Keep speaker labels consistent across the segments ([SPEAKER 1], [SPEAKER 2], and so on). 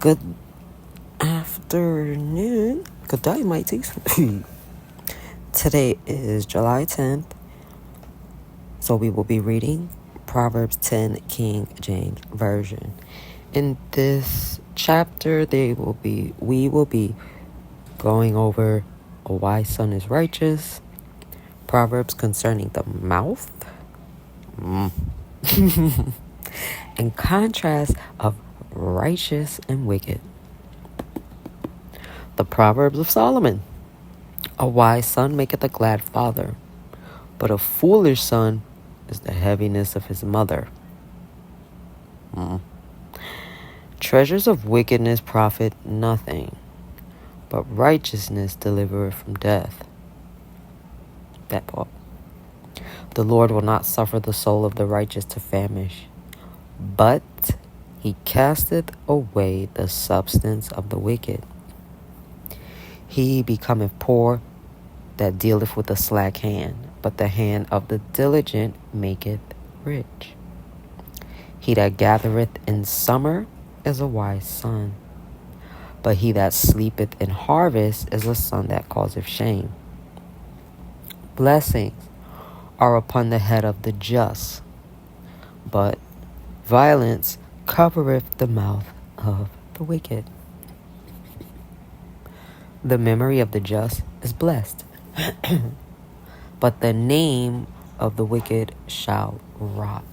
[SPEAKER 1] Good afternoon. Good day, mateys. Today is July 10th, so we will be reading Proverbs 10 King James Version. In this chapter, we will be going over a wise son is righteous, Proverbs concerning the mouth, and contrast of righteous and wicked. The Proverbs of Solomon. A wise son maketh a glad father, but a foolish son is the heaviness of his mother. Treasures of wickedness profit nothing, but righteousness delivereth from death. That part. The Lord will not suffer the soul of the righteous to famish, but he casteth away the substance of the wicked. He becometh poor that dealeth with a slack hand, but the hand of the diligent maketh rich. He that gathereth in summer is a wise son, but he that sleepeth in harvest is a son that causeth shame. Blessings are upon the head of the just, but violence covereth the mouth of the wicked. The memory of the just is blessed, but the name of the wicked shall rot.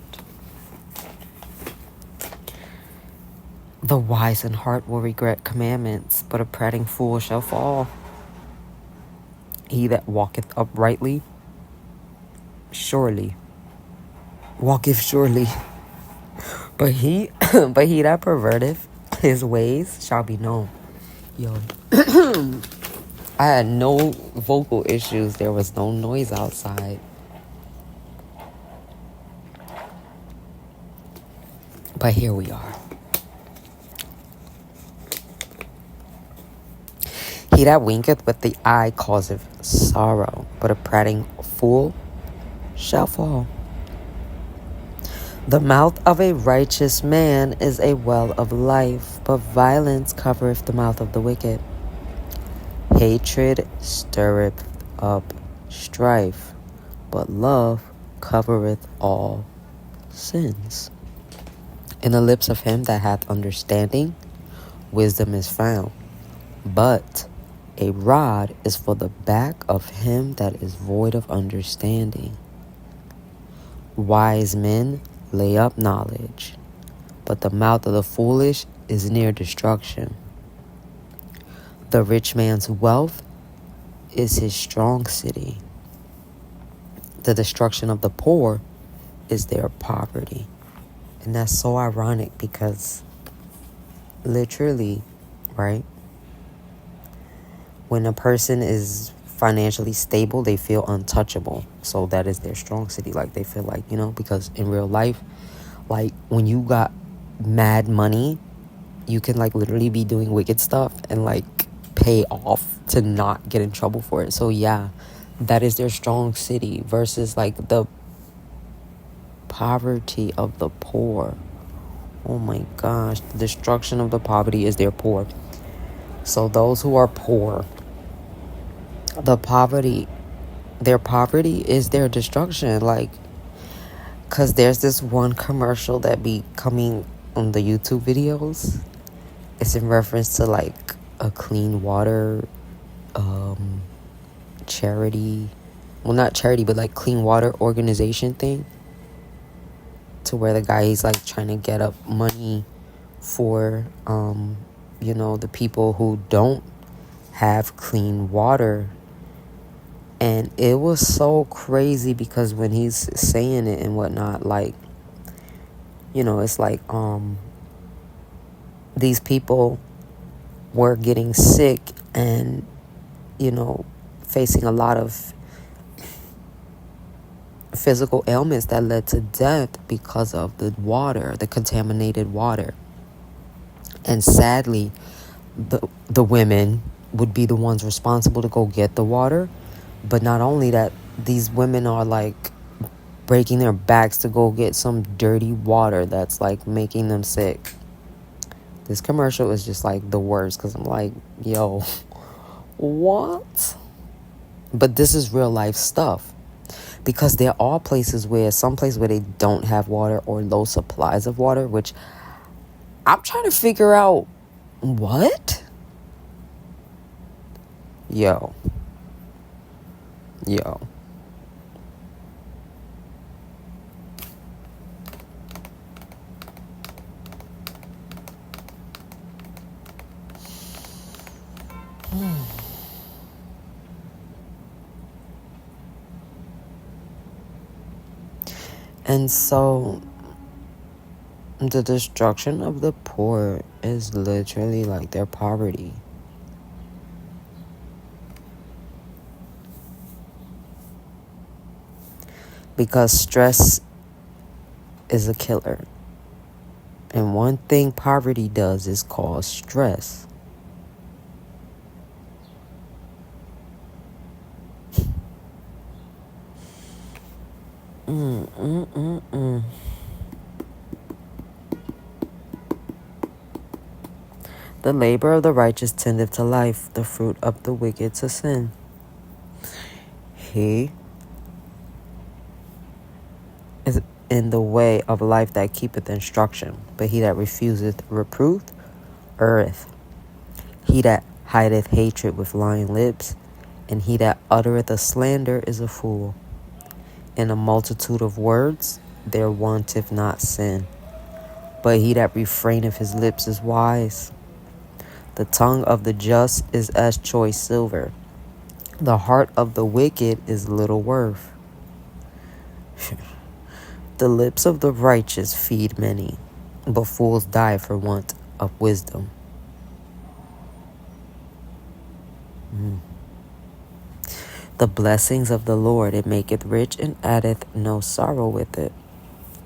[SPEAKER 1] The wise in heart will regret commandments, but a prating fool shall fall. He that walketh uprightly walketh surely, but he that perverteth his ways shall be known. Yo, I had no vocal issues. There was no noise outside. But here we are. He that winketh with the eye causeth sorrow, but a prating fool shall fall. The mouth of a righteous man is a well of life, but violence covereth the mouth of the wicked. Hatred stirreth up strife, but love covereth all sins. In the lips of him that hath understanding, wisdom is found, but a rod is for the back of him that is void of understanding. Wise men lay up knowledge, but the mouth of the foolish is near destruction. The rich man's wealth is his strong city. The destruction of the poor is their poverty. And that's so ironic because literally, right? When a person is financially stable, they feel untouchable. So that is their strong city. Like they feel like, because in real life, like when you got mad money, you can like literally be doing wicked stuff and like pay off to not get in trouble for it. So yeah, that is their strong city versus like the poverty of the poor. Oh my gosh, the destruction of the poverty is their poor. So those who are poor, their poverty is their destruction. Like, cause there's this one commercial that be coming on the YouTube videos. It's in reference to like a clean water charity. Well, not charity, but like clean water organization thing. To where the guy is like trying to get up money for the people who don't have clean water. And it was so crazy because when he's saying it and whatnot, like, it's like these people were getting sick and facing a lot of physical ailments that led to death because of the contaminated water. And sadly, the women would be the ones responsible to go get the water. But not only that, these women are like breaking their backs to go get some dirty water that's like making them sick. This commercial is just like the worst, because I'm like, yo, what? But this is real life stuff, because there are some places where they don't have water or low supplies of water, which I'm trying to figure out. What? Yo. And so the destruction of the poor is literally like their poverty. Because stress is a killer. And one thing poverty does is cause stress. The labor of the righteous tendeth to life, the fruit of the wicked to sin. He is in the way of life that keepeth instruction, but he that refuseth reproof erreth. He that hideth hatred with lying lips, and he that uttereth a slander is a fool. In a multitude of words there wanteth not sin, but he that refraineth his lips is wise. The tongue of the just is as choice silver. The heart of the wicked is little worth. The lips of the righteous feed many, but fools die for want of wisdom. The blessings of the Lord, it maketh rich and addeth no sorrow with it.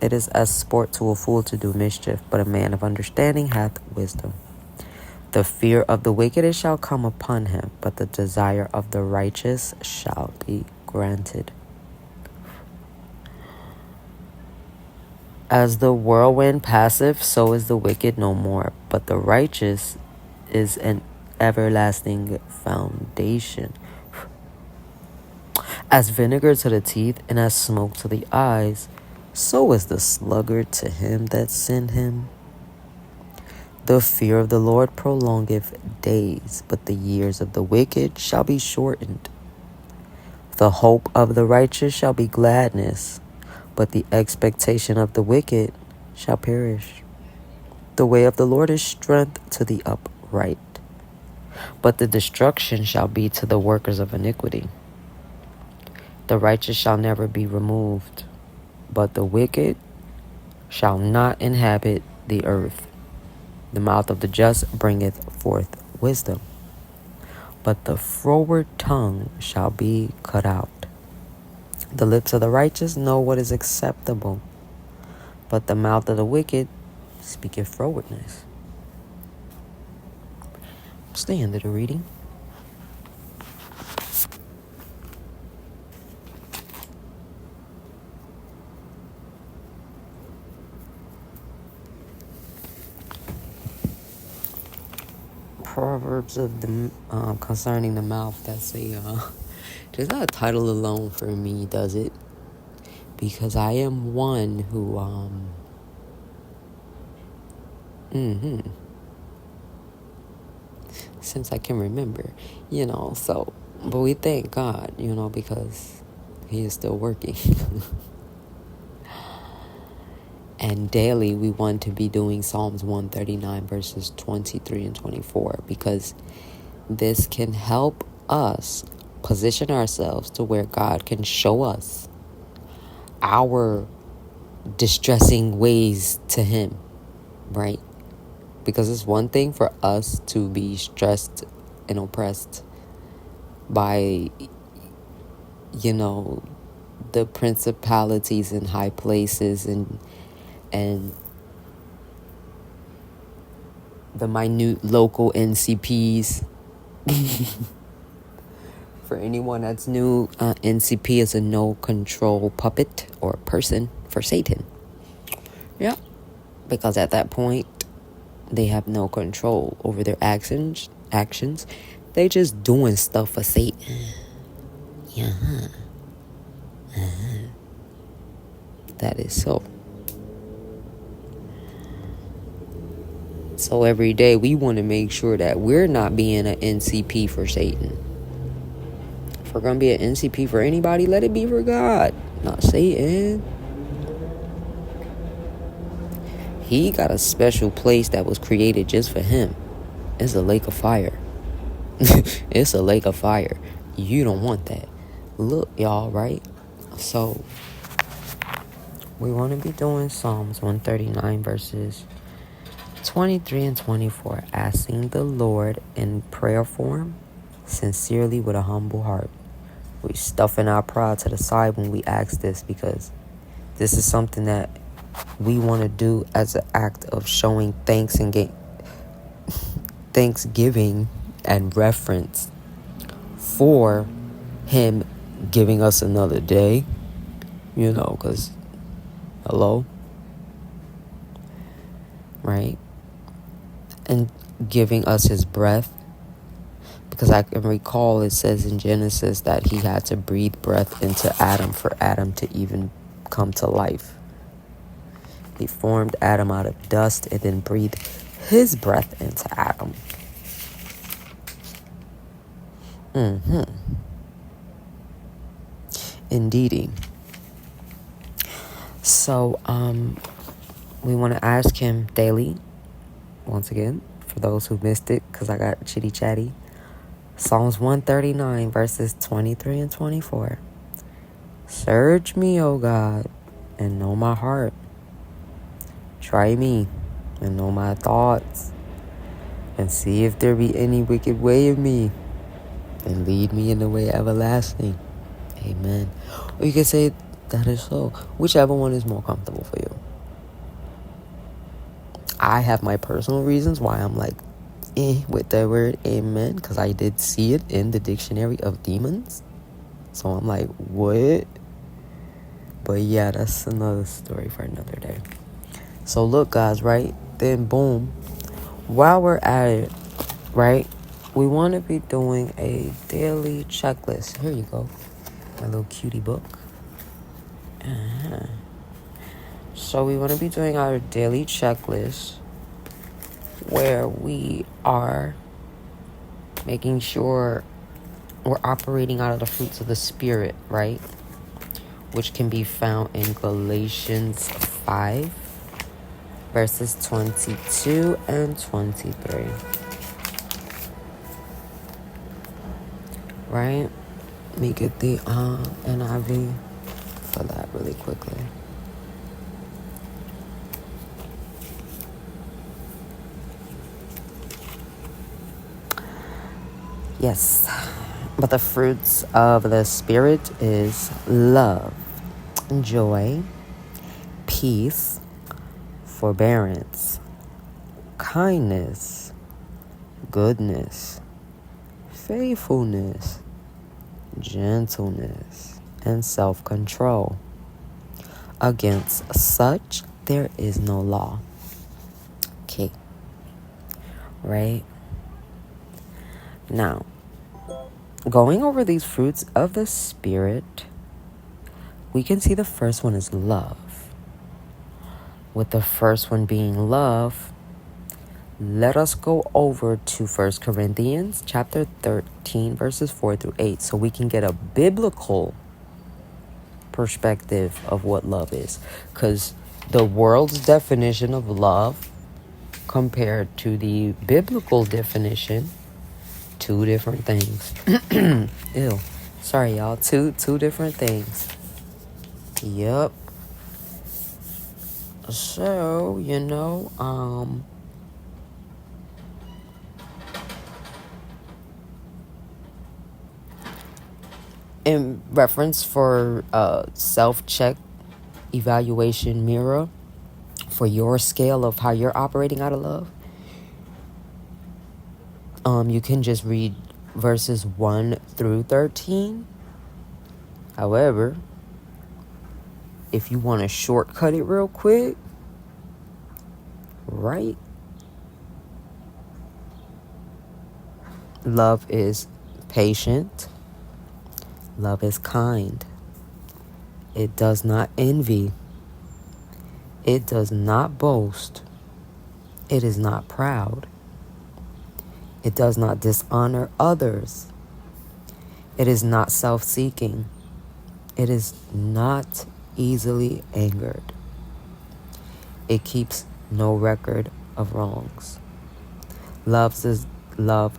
[SPEAKER 1] It is as sport to a fool to do mischief, but a man of understanding hath wisdom. The fear of the wicked, it shall come upon him, but the desire of the righteous shall be granted. As the whirlwind passeth, so is the wicked no more, but the righteous is an everlasting foundation. As vinegar to the teeth, and as smoke to the eyes, so is the sluggard to him that sent him. The fear of the Lord prolongeth days, but the years of the wicked shall be shortened. The hope of the righteous shall be gladness, but the expectation of the wicked shall perish. The way of the Lord is strength to the upright, but the destruction shall be to the workers of iniquity. The righteous shall never be removed, but the wicked shall not inhabit the earth. The mouth of the just bringeth forth wisdom, but the froward tongue shall be cut out. The lips of the righteous know what is acceptable, but the mouth of the wicked speaketh frowardness. It's the end of the reading. Proverbs of the concerning the mouth. That's just not a title alone for me, does it? Because I am one who since I can remember, so, but we thank God, because he is still working. And daily we want to be doing Psalms 139 verses 23 and 24, because this can help us position ourselves to where God can show us our distressing ways to him, right? Because it's one thing for us to be stressed and oppressed by, the principalities in high places and the minute local NCPs. For anyone that's new, NCP is a no control puppet or person for Satan. Yeah, because at that point, They have no control over their actions. They just doing stuff for Satan. Yeah. That is so. So every day we want to make sure that we're not being an NCP for Satan. If we're going to be an NCP for anybody, let it be for God, not Satan. He got a special place that was created just for him. It's a lake of fire. It's a lake of fire. You don't want that. Look, y'all, right? So we want to be doing Psalms 139 verses 23 and 24, asking the Lord in prayer form, sincerely with a humble heart. We stuffing our pride to the side when we ask this, because this is something that we want to do as an act of showing thanksgiving and reference for him giving us another day, because hello, right? And giving us his breath, because I can recall it says in Genesis that he had to breathe breath into Adam for Adam to even come to life. He formed Adam out of dust and then breathed his breath into Adam. Indeedy. So, we want to ask him daily, once again, for those who missed it, because I got chitty chatty. Psalms 139, verses 23 and 24. Search me, O God, and know my heart. Try me and know my thoughts, and see if there be any wicked way in me, and lead me in the way everlasting. Amen. Or you can say, that is so. Whichever one is more comfortable for you. I have my personal reasons why I'm like, with the word amen, because I did see it in the dictionary of demons. So I'm like, what? But yeah, that's another story for another day. So look, guys, right? Then boom. While we're at it, right? We want to be doing a daily checklist. Here you go. My little cutie book. So we want to be doing our daily checklist where we are making sure we're operating out of the fruits of the Spirit, right? Which can be found in Galatians 5, verses 22 and 23. Right? Let me get the NIV for that really quickly. Yes. But the fruits of the Spirit is love, joy, peace, forbearance, kindness, goodness, faithfulness, gentleness, and self-control. Against such there is no law. Okay. Right? Now, going over these fruits of the Spirit, we can see the first one is love. With the first one being love, let us go over to 1 Corinthians chapter 13, verses 4 through 8, so we can get a biblical perspective of what love is. Because the world's definition of love compared to the biblical definition, two different things. Ew. Sorry, y'all. Two different things. Yep. So, in reference for self-check evaluation mirror for your scale of how you're operating out of love, you can just read verses 1 through 13. However, if you want to shortcut it real quick, right? Love is patient. Love is kind. It does not envy. It does not boast. It is not proud. It does not dishonor others. It is not self-seeking. It is not easily angered. It keeps no record of wrongs. Love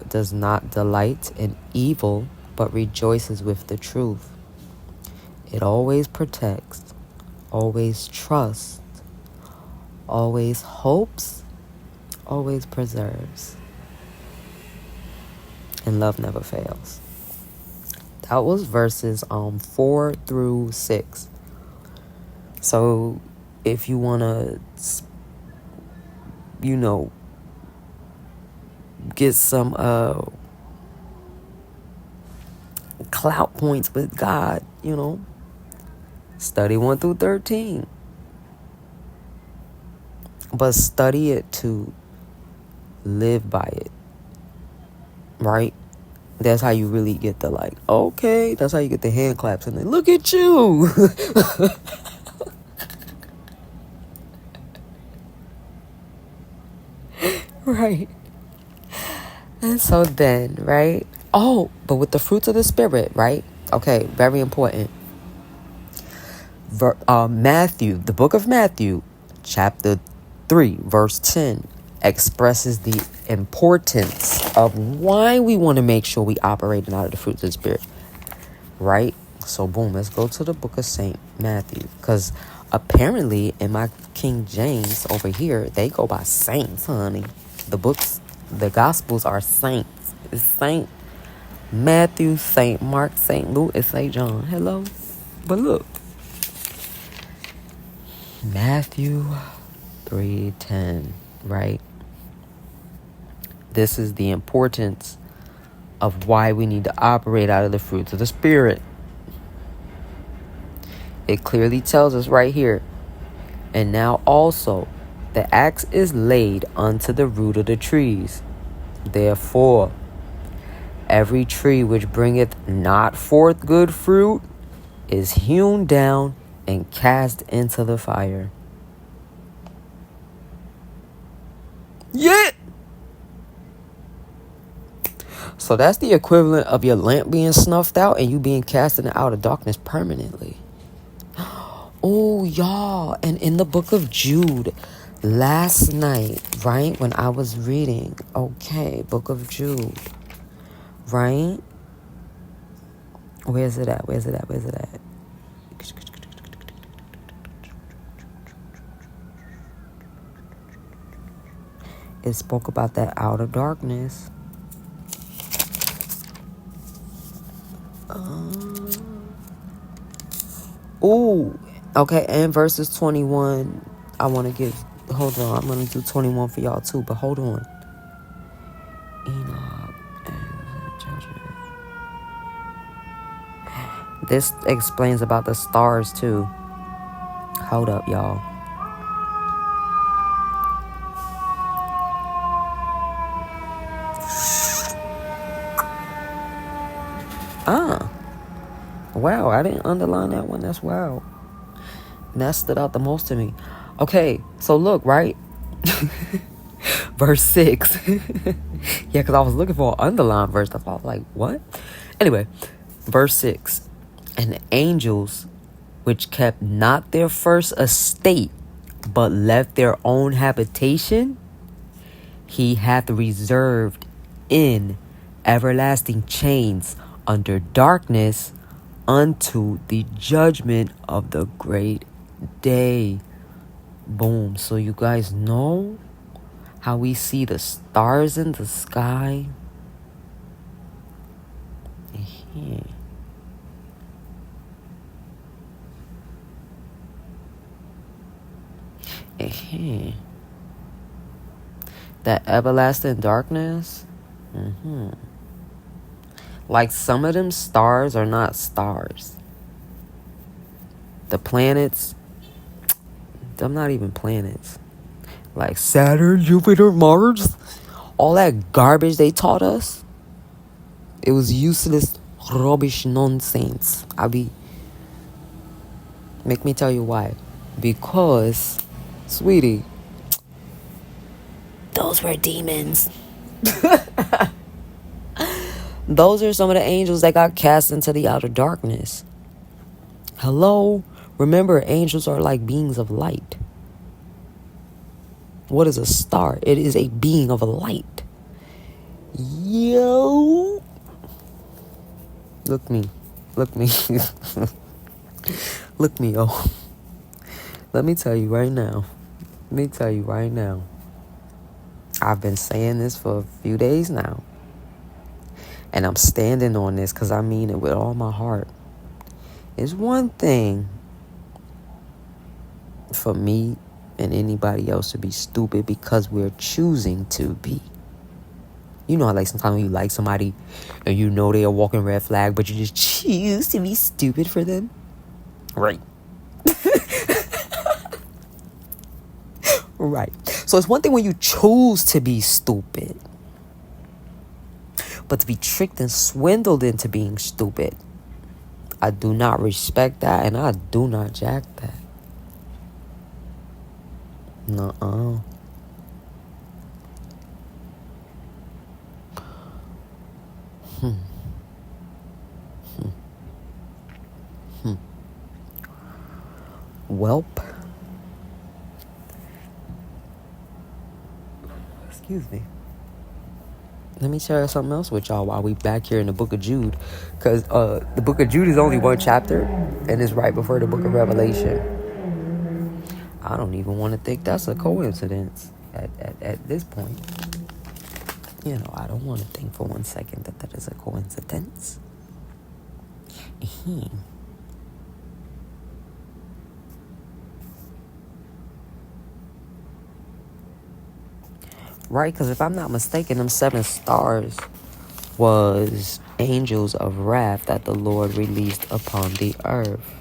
[SPEAKER 1] does not delight in evil, but rejoices with the truth. It always protects, always trusts, always hopes, always preserves. And love never fails. That was verses 4 through 6. So if you want to, get some clout points with God, study 1 through 13. But study it to live by it. Right? That's how you really get the okay. That's how you get the hand claps and then look at you. Right. And so then, right? Oh, but with the fruits of the Spirit, right? Okay, very important. Matthew, the book of Matthew, chapter 3, verse 10, expresses the importance of why we want to make sure we operating out of the fruits of the Spirit. Right? So, boom, let's go to the book of St. Matthew. Because apparently, in my King James over here, they go by saints, honey. The Gospels are saints. It's St. Matthew, St. Mark, St. Luke, and St. John. Hello? But look. Matthew 3:10, right? This is the importance of why we need to operate out of the fruits of the Spirit. It clearly tells us right here. And now also, the axe is laid unto the root of the trees. Therefore, every tree which bringeth not forth good fruit is hewn down and cast into the fire. Yeah. So that's the equivalent of your lamp being snuffed out and you being cast into outer darkness permanently. Oh, y'all. And in the book of Jude, last night, right, when I was reading, book of Jude, right? Where's it at? It spoke about that outer darkness. And verses 21. I want to hold on, I'm going to do 21 for y'all too, but hold on. Enoch and judgment. This explains about the stars too. Hold up, y'all. Wow, I didn't underline that one. That's wow. And that stood out the most to me. Okay, so look, right? Verse 6. Yeah, because I was looking for an underlined verse. I was like, what? Anyway, verse 6. And the angels which kept not their first estate, but left their own habitation, he hath reserved in everlasting chains under darkness unto the judgment of the great day. Boom. So you guys know how we see the stars in the sky? That everlasting darkness. Like some of them stars are not stars. The planets, they're not even planets. Like Saturn, Jupiter, Mars, all that garbage they taught us. It was useless, rubbish nonsense. Make me tell you why. Because, sweetie, those were demons. Those are some of the angels that got cast into the outer darkness. Hello? Remember, angels are like beings of light. What is a star? It is a being of light. Yo. Look me. Look me, yo. Let me tell you right now. I've been saying this for a few days now. And I'm standing on this because I mean it with all my heart. It's one thing for me and anybody else to be stupid because we're choosing to be. You know how like sometimes when you like somebody and you know they're a walking red flag, but you just choose to be stupid for them? Right. Right. So it's one thing when you choose to be stupid. But to be tricked and swindled into being stupid, I do not respect that, and I do not jack that. Nuh-uh. Welp. Excuse me. Let me share something else with y'all while we back here in the book of Jude. Because the book of Jude is only one chapter, and it's right before the book of Revelation. I don't even want to think that's a coincidence at this point. You know, I don't want to think for 1 second that is a coincidence. Right, because if I'm not mistaken, them 7 stars was angels of wrath that the Lord released upon the earth.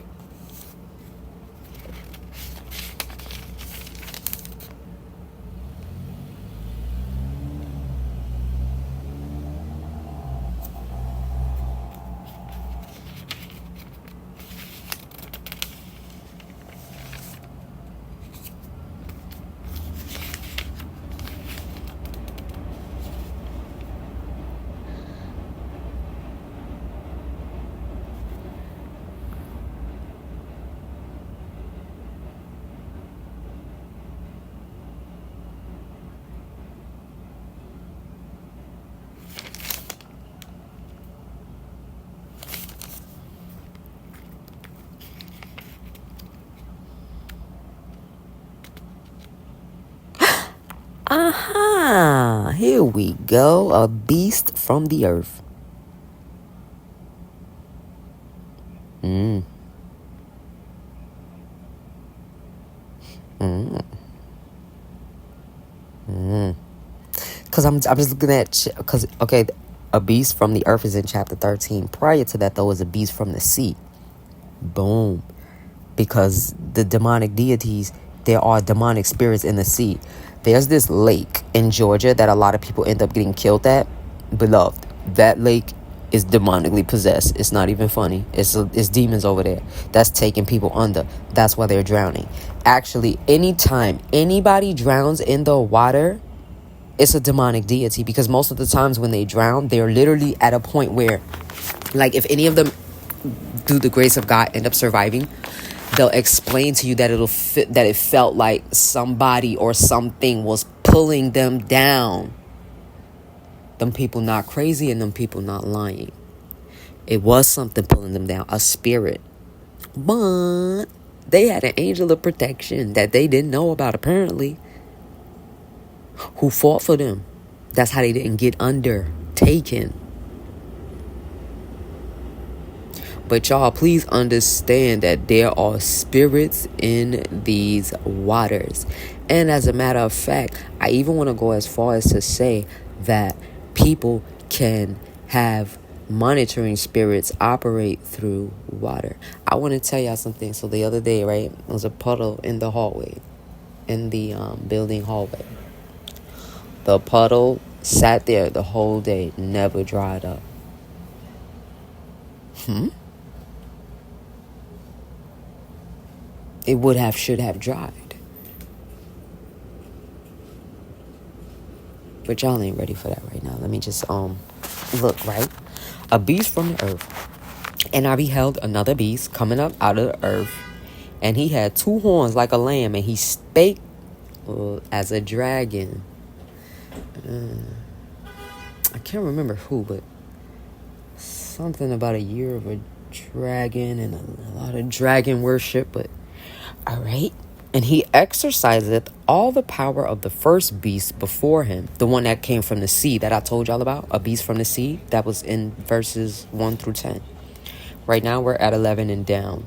[SPEAKER 1] Here we go. A beast from the earth. Because I'm just looking at... Because, okay, a beast from the earth is in chapter 13. Prior to that, though, was a beast from the sea. Boom. Because the demonic deities, there are demonic spirits in the sea. There's this lake in Georgia that a lot of people end up getting killed at. Beloved, that lake is demonically possessed. It's not even funny. It's demons over there that's taking people under. That's why they're drowning. Actually, anytime anybody drowns in the water, it's a demonic deity. Because most of the times when they drown, they're literally at a point where, like, if any of them, through the grace of God, end up surviving, they'll explain to you that that it felt like somebody or something was pulling them down. Them people not crazy and them people not lying. It was something pulling them down, a spirit. But they had an angel of protection that they didn't know about, apparently, who fought for them. That's how they didn't get undertaken. But y'all, please understand that there are spirits in these waters. And as a matter of fact, I even want to go as far as to say that people can have monitoring spirits operate through water. I want to tell y'all something. So the other day, right, there was a puddle in the hallway, in the building hallway. The puddle sat there the whole day, never dried up. It should have dried. But y'all ain't ready for that right now. Let me just look, right? A beast from the earth. And I beheld another beast coming up out of the earth, and he had 2 horns like a lamb, and he spake as a dragon. I can't remember who, but something about a year of a dragon and a lot of dragon worship. But all right. And he exerciseth all the power of the first beast before him, the one that came from the sea that I told y'all about, a beast from the sea. That was in verses 1 through 10. Right now we're at 11 and down.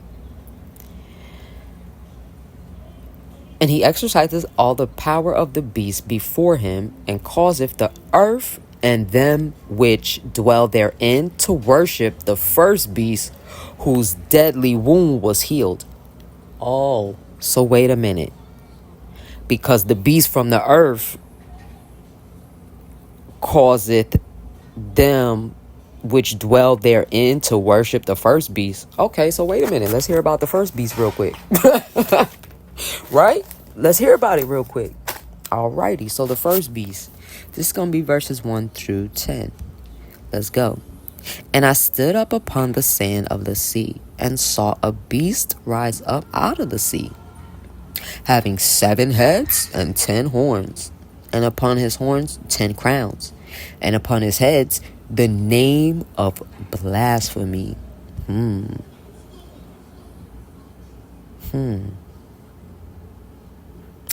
[SPEAKER 1] And he exercises all the power of the beast before him, and causeth the earth and them which dwell therein to worship the first beast, whose deadly wound was healed. Oh, so wait a minute. Because the beast from the earth causeth them which dwell therein to worship the first beast. Okay, so wait a minute. Let's hear about the first beast real quick. Right? Let's hear about it real quick. Alrighty, so the first beast. This is going to be verses 1 through 10. Let's go. And I stood up upon the sand of the sea, and saw a beast rise up out of the sea, having 7 heads and 10 horns, and upon his horns 10 crowns, and upon his heads the name of blasphemy.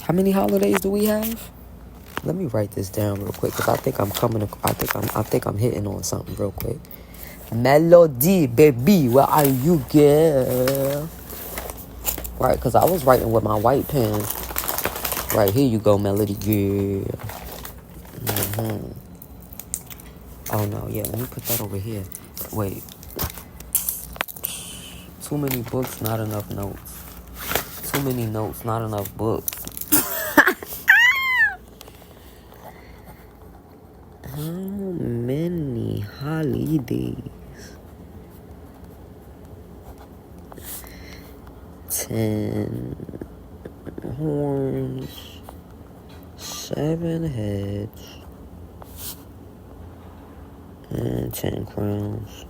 [SPEAKER 1] How many holidays do we have? Let me write this down real quick, because I think I'm hitting on something real quick. Melody, baby, where are you, girl? Right, because I was writing with my white pen. Right, here you go, Melody, girl. Oh, no, yeah, let me put that over here. Wait. Too many books, not enough notes. Too many notes, not enough books. How many holidays? 10 horns, 7 heads, and 10 crowns.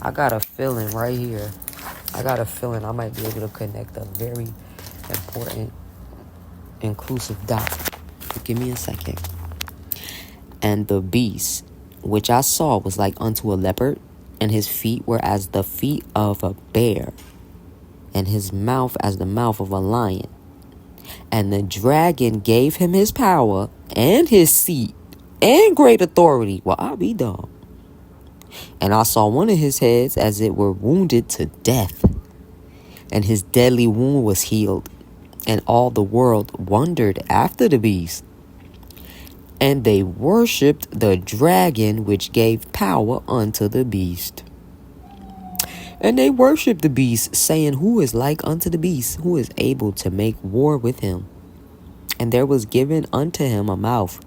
[SPEAKER 1] I got a feeling right here. I might be able to connect a very important inclusive dot. Give me a second. And the beast which I saw was like unto a leopard, and his feet were as the feet of a bear, and his mouth as the mouth of a lion. And the dragon gave him his power and his seat and great authority. Well, I'll be dumb. And I saw one of his heads as it were wounded to death, and his deadly wound was healed. And all the world wondered after the beast. And they worshipped the dragon which gave power unto the beast. And they worshipped the beast, saying, Who is like unto the beast? Who is able to make war with him? And there was given unto him a mouth,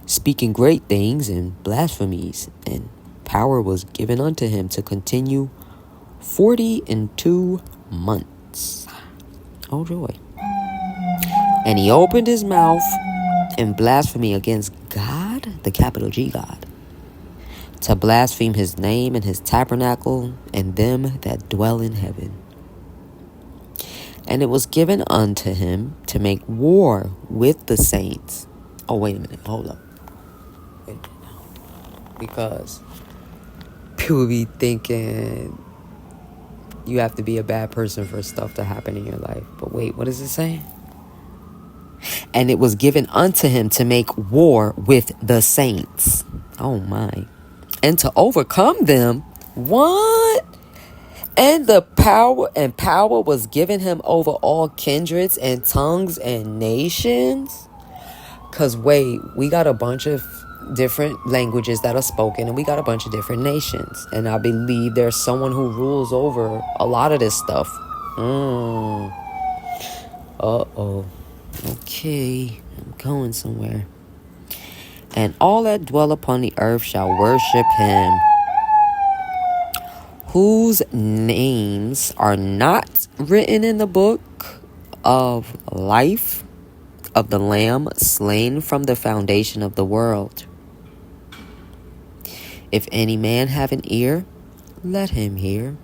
[SPEAKER 1] speaking great things and blasphemies. And power was given unto him to continue 42 months. Oh, joy. And he opened his mouth in blasphemy against God, the capital G God, to blaspheme his name and his tabernacle and them that dwell in heaven. And it was given unto him to make war with the saints. Oh, wait a minute. Hold up. Wait a minute. Because people be thinking you have to be a bad person for stuff to happen in your life. But wait, what is it saying? And it was given unto him to make war with the saints. Oh my. And to overcome them. What? And the power was given him over all kindreds and tongues and nations. Because wait, we got a bunch of different languages that are spoken, and we got a bunch of different nations. And I believe there's someone who rules over a lot of this stuff. Uh-oh. Okay, I'm going somewhere. and all that dwell upon the earth shall worship him, whose names are not written in the book of life of the Lamb slain from the foundation of the world. If any man have an ear, let him hear.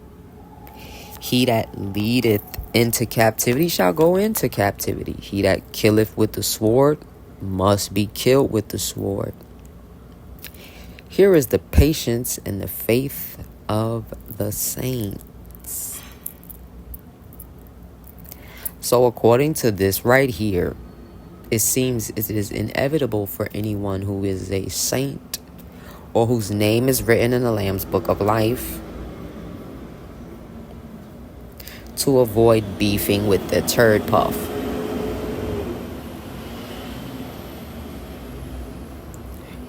[SPEAKER 1] He that leadeth into captivity shall go into captivity. He that killeth with the sword must be killed with the sword. Here is the patience and the faith of the saints. So according to this right here, it seems it is inevitable for anyone who is a saint or whose name is written in the Lamb's book of life to avoid beefing with the turd puff.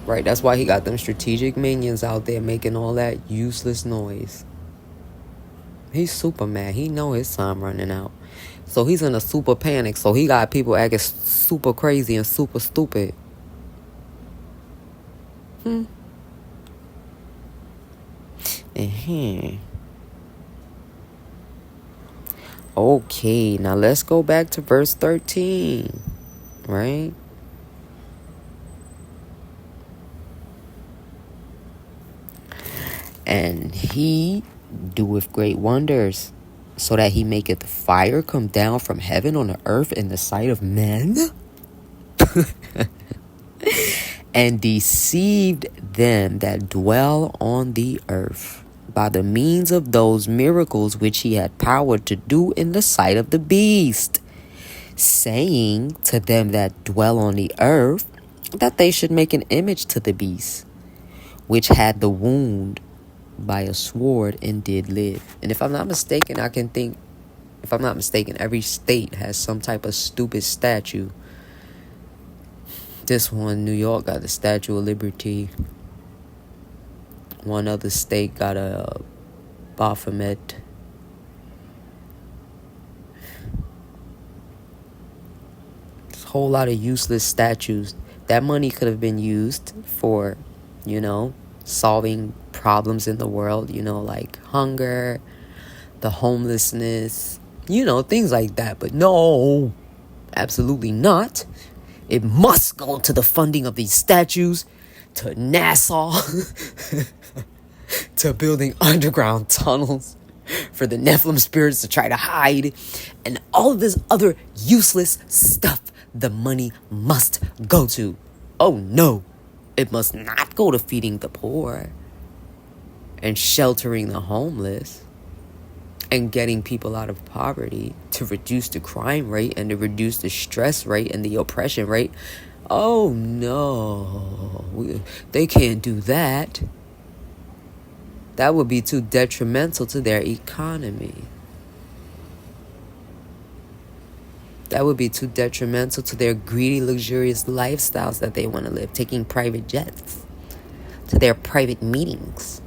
[SPEAKER 1] Right, that's why he got them strategic minions out there making all that useless noise. He's super mad. He know his time running out. So he's in a super panic. So he got people acting super crazy and super stupid. Okay, now let's go back to verse 13. Right? And he doeth great wonders, so that he maketh fire come down from heaven on the earth in the sight of men, and deceived them that dwell on the earth by the means of those miracles which he had power to do in the sight of the beast, saying to them that dwell on the earth that they should make an image to the beast, which had the wound by a sword and did live. And if I'm not mistaken, every state has some type of stupid statue. This one, New York, got the Statue of Liberty. One other state got a Baphomet. There's a whole lot of useless statues. That money could have been used for, solving problems in the world, like hunger, the homelessness, things like that. But no, absolutely not. It must go to the funding of these statues, to NASA, to building underground tunnels for the Nephilim spirits to try to hide, and all of this other useless stuff the money must go to. Oh no, it must not go to feeding the poor and sheltering the homeless and getting people out of poverty, to reduce the crime rate and to reduce the stress rate and the oppression rate. Oh no, they can't do that. That would be too detrimental to their economy. That would be too detrimental to their greedy, luxurious lifestyles that they want to live, taking private jets to their private meetings.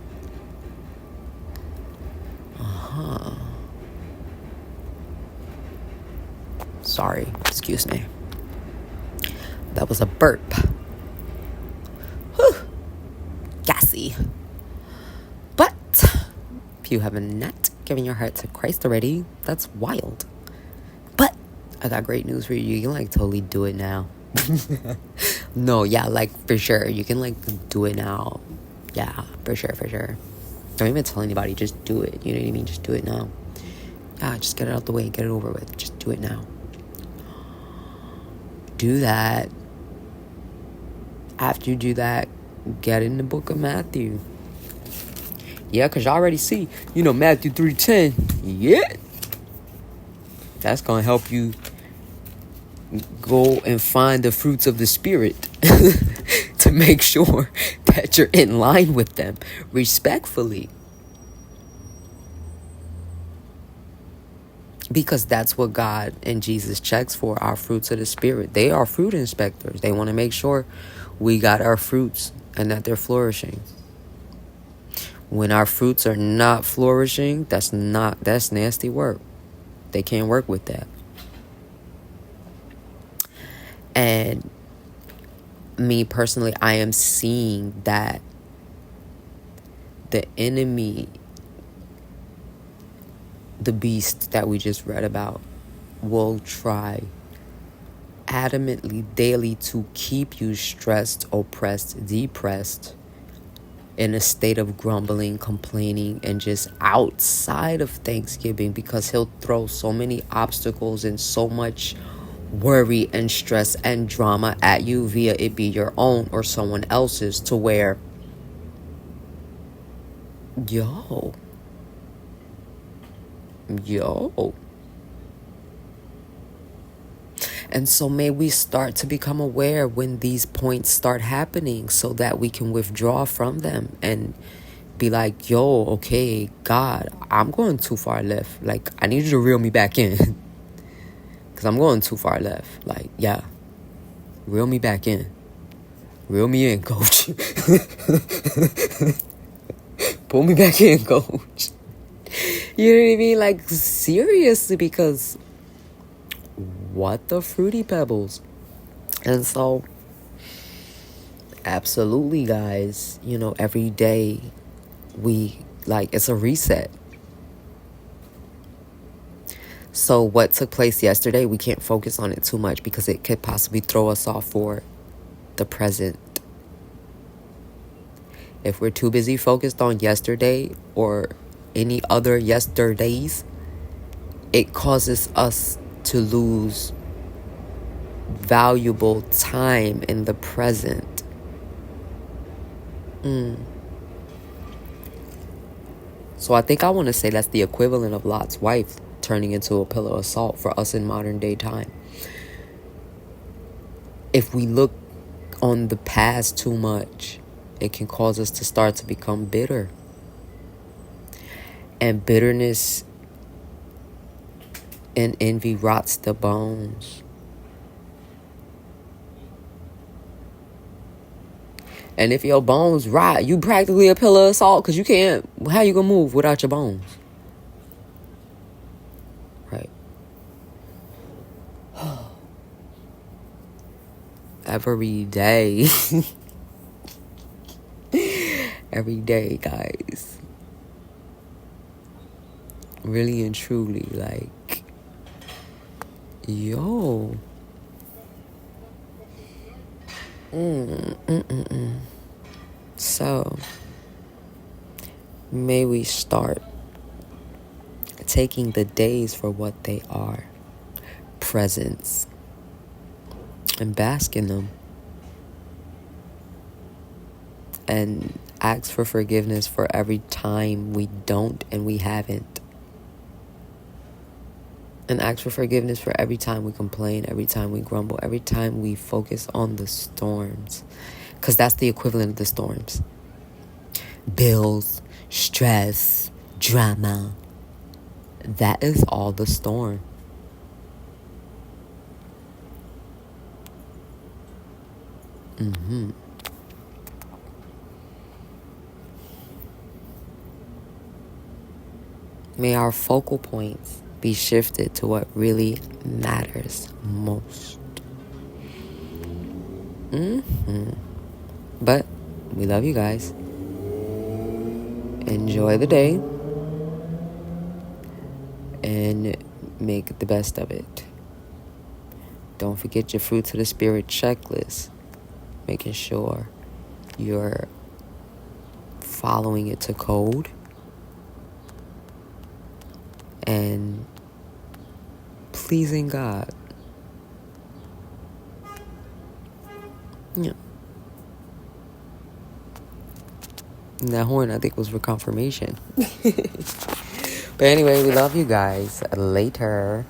[SPEAKER 1] Sorry, excuse me. That was a burp. Whew. Gassy. But if you have not given your heart to Christ already, that's wild. But I got great news for you. You can totally do it now. No, yeah, for sure. You can do it now. Yeah, for sure. Don't even tell anybody. Just do it. You know what I mean? Just do it now. Yeah, just get it out the way. Get it over with. Just do it now. Do that. After you do that, get in the book of Matthew. Yeah, because you already see, Matthew 3:10. Yeah. That's going to help you go and find the fruits of the Spirit to make sure that you're in line with them respectfully. Because that's what God and Jesus checks for, our fruits of the Spirit. They are fruit inspectors. They want to make sure we got our fruits and that they're flourishing. When our fruits are not flourishing, that's nasty work. They can't work with that. And me personally, I am seeing that the enemy, the beast that we just read about, will try adamantly daily to keep you stressed, oppressed, depressed, in a state of grumbling, complaining, and just outside of Thanksgiving, because he'll throw so many obstacles and so much worry and stress and drama at you, via it be your own or someone else's, to where, yo. And so may we start to become aware when these points start happening, so that we can withdraw from them and be like, yo, okay, God, I'm going too far left. Like, I need you to reel me back in. Because I'm going too far left. Like, yeah, reel me back in. Reel me in, coach. Pull me back in, coach. You know what I mean? Like, seriously, because what the fruity pebbles? And so, absolutely, guys, every day it's a reset. So what took place yesterday, we can't focus on it too much, because it could possibly throw us off for the present. If we're too busy focused on yesterday or any other yesterdays, it causes us to lose valuable time in the present. So I think I want to say that's the equivalent of Lot's wife turning into a pillar of salt for us in modern day time. If we look on the past too much, it can cause us to start to become bitter. And bitterness and envy rots the bones. And if your bones rot, you practically a pillar of salt, because you can't, how you gonna move without your bones? Right. Every day. Every day, guys. Really and truly, like, yo. So, may we start taking the days for what they are, presents, and bask in them. And ask for forgiveness for every time we don't and we haven't. And ask for forgiveness for every time we complain, every time we grumble, every time we focus on the storms. Because that's the equivalent of the storms. Bills, stress, drama. That is all the storm. May our focal points be shifted to what really matters most. But we love you guys. Enjoy the day and make the best of it. Don't forget your fruits of the spirit checklist. Making sure you're following it to code. And pleasing God. Yeah. And that horn, I think, was for confirmation. But anyway, we love you guys. Later.